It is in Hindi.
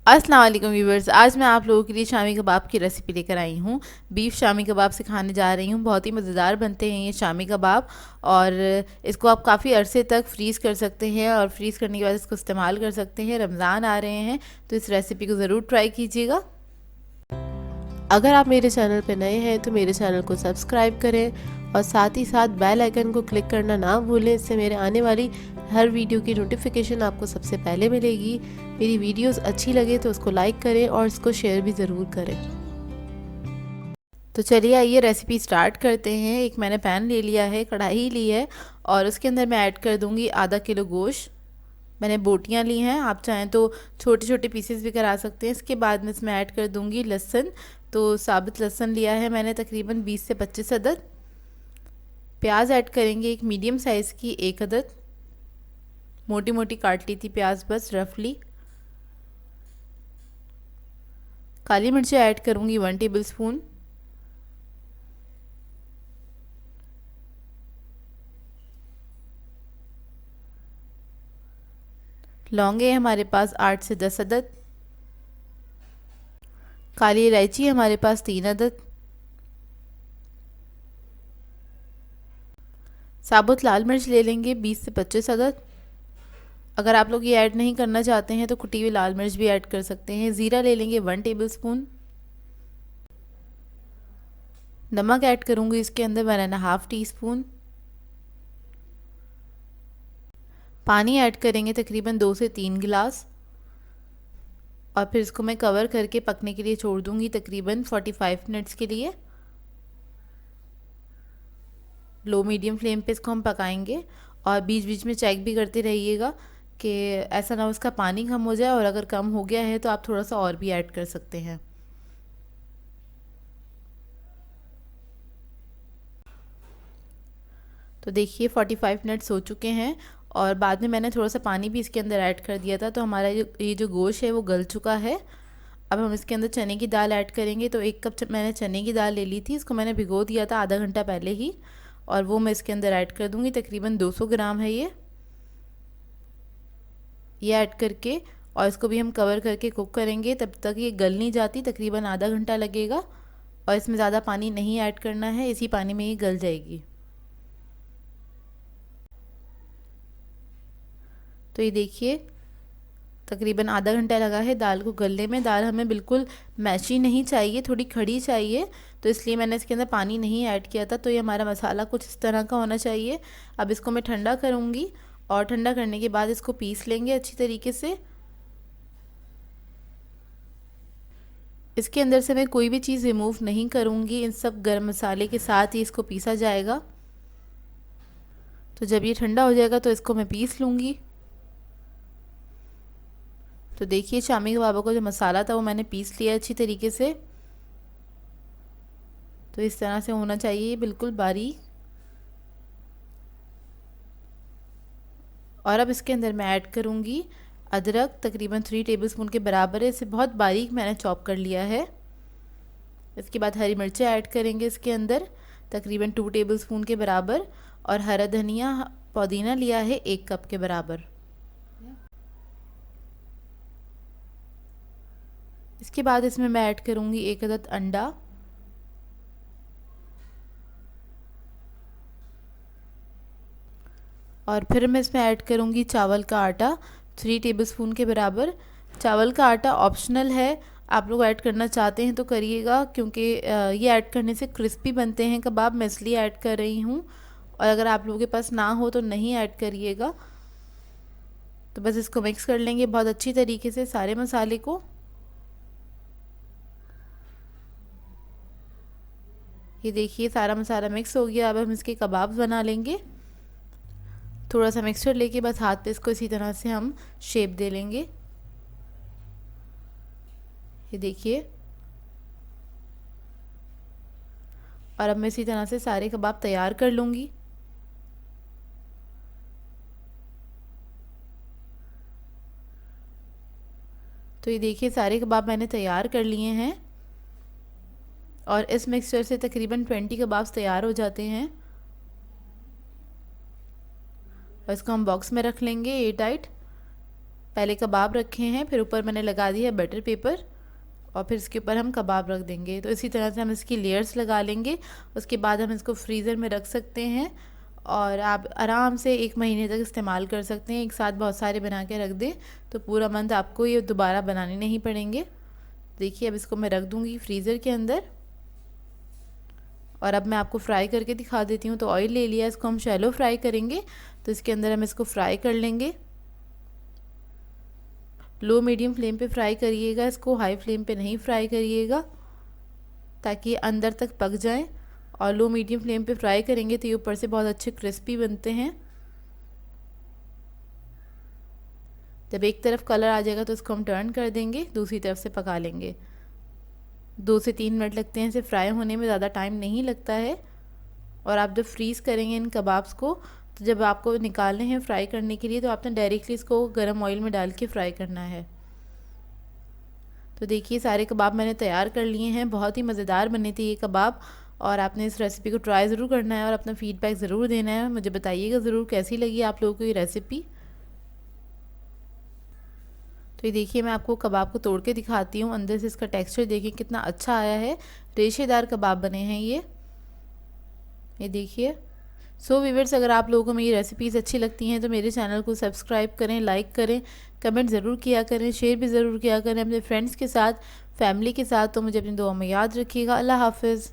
अस्सलाम वालेकुम व्यूवर्स। आज मैं आप लोगों के लिए शामी कबाब की रेसिपी लेकर आई हूँ। बीफ शामी कबाब सिखाने जा रही हूँ। बहुत ही मज़ेदार बनते हैं ये शामी कबाब और इसको आप काफ़ी अरसे तक फ्रीज़ कर सकते हैं और फ्रीज़ करने के बाद इसको इस्तेमाल कर सकते हैं। रमज़ान आ रहे हैं तो इस रेसिपी को ज़रूर ट्राई कीजिएगा। अगर आप मेरे चैनल पर नए हैं तो मेरे चैनल को सब्सक्राइब करें और साथ ही साथ बेल आइकन को क्लिक करना ना भूलें। इससे मेरे आने वाली हर वीडियो की नोटिफिकेशन आपको सबसे पहले मिलेगी। मेरी वीडियोस अच्छी लगे तो उसको लाइक करें और इसको शेयर भी ज़रूर करें। तो चलिए आइए रेसिपी स्टार्ट करते हैं। एक मैंने पैन ले लिया है, कढ़ाई ली है और उसके अंदर मैं ऐड कर दूंगी आधा किलो गोश्त। मैंने बोटियां ली हैं, आप चाहें तो छोटे छोटे पीसेस भी करा सकते हैं। इसके बाद में इसमें ऐड कर दूंगी लहसुन। तो साबुत लहसुन लिया है मैंने तकरीबन 20 से 25 अदद। प्याज ऐड करेंगे एक मीडियम साइज़ की 1 अदद, मोटी मोटी काट ली थी प्याज बस रफली। काली मिर्ची ऐड करूंगी 1 टेबल स्पून। लौंगे हमारे पास 8 से 10 अदद। काली इलायची हमारे पास 3 अदद। साबुत लाल मिर्च ले लेंगे 20 से 25 अदद। अगर आप लोग ये ऐड नहीं करना चाहते हैं तो कुटी हुई लाल मिर्च भी ऐड कर सकते हैं। ज़ीरा ले लेंगे 1 टेबल स्पून। नमक ऐड करूँगी इसके अंदर 1.5 टीस्पून। पानी ऐड करेंगे तकरीबन 2 से 3 गिलास और फिर इसको मैं कवर करके पकने के लिए छोड़ दूँगी तकरीबन 45 मिनट्स के लिए। लो मीडियम फ्लेम पे इसको हम पकाएंगे और बीच बीच में चेक भी करते रहिएगा कि ऐसा ना हो उसका पानी कम हो जाए, और अगर कम हो गया है तो आप थोड़ा सा और भी ऐड कर सकते हैं। तो देखिए 45 मिनट्स हो चुके हैं और बाद में मैंने थोड़ा सा पानी भी इसके अंदर ऐड कर दिया था, तो हमारा ये जो गोश्त है वो गल चुका है। अब हम इसके अंदर चने की दाल ऐड करेंगे। तो 1 कप मैंने चने की दाल ले ली थी, इसको मैंने भिगो दिया था आधा घंटा पहले ही, और वो मैं इसके अंदर ऐड कर दूँगी। तकरीबन 200 ग्राम है ये ऐड करके और इसको भी हम कवर करके कुक करेंगे। तब तक ये गल नहीं जाती, तकरीबन आधा घंटा लगेगा और इसमें ज़्यादा पानी नहीं ऐड करना है, इसी पानी में ये गल जाएगी। तो ये देखिए तकरीबन आधा घंटा लगा है दाल को गलने में। दाल हमें बिल्कुल मैशी नहीं चाहिए, थोड़ी खड़ी चाहिए, तो इसलिए मैंने इसके अंदर पानी नहीं ऐड किया था। तो ये हमारा मसाला कुछ इस तरह का होना चाहिए। अब इसको मैं ठंडा करूँगी और ठंडा करने के बाद इसको पीस लेंगे अच्छी तरीके से। इसके अंदर से मैं कोई भी चीज़ रिमूव नहीं करूँगी, इन सब गरम मसाले के साथ ही इसको पीसा जाएगा। तो जब ये ठंडा हो जाएगा तो इसको मैं पीस लूँगी। तो देखिए शामी कबाबों का जो मसाला था वो मैंने पीस लिया अच्छी तरीके से। तो इस तरह से होना चाहिए बिल्कुल बारीक। और अब इसके अंदर मैं ऐड करूँगी अदरक, तकरीबन 3 टेबलस्पून के बराबर है, इसे बहुत बारीक मैंने चॉप कर लिया है। इसके बाद हरी मिर्चें ऐड करेंगे इसके अंदर तकरीबन 2 टेबलस्पून के बराबर, और हरा धनिया पुदीना लिया है 1 कप के बराबर। इसके बाद इसमें मैं ऐड करूँगी 1 अदद अंडा, और फिर मैं इसमें ऐड करूँगी चावल का आटा 3 टेबलस्पून के बराबर। चावल का आटा ऑप्शनल है, आप लोग ऐड करना चाहते हैं तो करिएगा, क्योंकि ये ऐड करने से क्रिस्पी बनते हैं कबाब, मैं इसलिए ऐड कर रही हूँ। और अगर आप लोगों के पास ना हो तो नहीं ऐड करिएगा। तो बस इसको मिक्स कर लेंगे बहुत अच्छी तरीके से सारे मसाले को। ये देखिए सारा मसाला मिक्स हो गया। अब हम इसके कबाब बना लेंगे। थोड़ा सा मिक्सचर लेके बस हाथ पे इसको इसी तरह से हम शेप दे लेंगे। ये देखिए, और अब मैं इसी तरह से सारे कबाब तैयार कर लूँगी। तो ये देखिए सारे कबाब मैंने तैयार कर लिए हैं और इस मिक्सचर से तकरीबन 20 कबाब्स तैयार हो जाते हैं। और इसको हम बॉक्स में रख लेंगे एयर टाइट। पहले कबाब रखे हैं, फिर ऊपर मैंने लगा दिया बटर पेपर और फिर इसके ऊपर हम कबाब रख देंगे। तो इसी तरह से हम इसकी लेयर्स लगा लेंगे। उसके बाद हम इसको फ्रीज़र में रख सकते हैं और आप आराम से 1 महीने तक इस्तेमाल कर सकते हैं। एक साथ बहुत सारे बना के रख दें तो पूरा मंथ आपको ये दोबारा बनाने नहीं पड़ेंगे। देखिए अब इसको मैं रख दूँगी फ्रीज़र के अंदर और अब मैं आपको फ्राई करके दिखा देती हूँ। तो ऑयल ले लिया, इसको हम शैलो फ्राई करेंगे। तो इसके अंदर हम इसको फ्राई कर लेंगे। लो मीडियम फ्लेम पे फ्राई करिएगा, इसको हाई फ्लेम पे नहीं फ्राई करिएगा ताकि अंदर तक पक जाए। और लो मीडियम फ्लेम पे फ्राई करेंगे तो ये ऊपर से बहुत अच्छे क्रिस्पी बनते हैं। जब एक तरफ कलर आ जाएगा तो इसको हम टर्न कर देंगे, दूसरी तरफ से पका लेंगे। 2 से 3 मिनट लगते हैं इसे फ्राई होने में, ज़्यादा टाइम नहीं लगता है। और आप जब फ्रीज़ करेंगे इन कबाब्स को तो जब आपको निकालने हैं फ्राई करने के लिए तो आपने डायरेक्टली इसको गर्म ऑयल में डाल के फ्राई करना है। तो देखिए सारे कबाब मैंने तैयार कर लिए हैं। बहुत ही मज़ेदार बने थे ये कबाब और आपने इस रेसिपी को ट्राई ज़रूर करना है और अपना फ़ीडबैक ज़रूर देना है। मुझे बताइएगा ज़रूर कैसी लगी आप लोगों को ये रेसिपी। तो ये देखिए मैं आपको कबाब को तोड़ के दिखाती हूँ। अंदर से इसका टेक्सचर देखिए कितना अच्छा आया है, रेशेदार कबाब बने हैं ये देखिए। सो व्यूअर्स, अगर आप लोगों को मेरी रेसिपीज़ अच्छी लगती हैं तो मेरे चैनल को सब्सक्राइब करें, लाइक करें, कमेंट ज़रूर किया करें, शेयर भी ज़रूर किया करें अपने फ्रेंड्स के साथ, फैमिली के साथ। तो मुझे अपनी दुआ में याद रखिएगा। अल्लाह हाफ़िज़।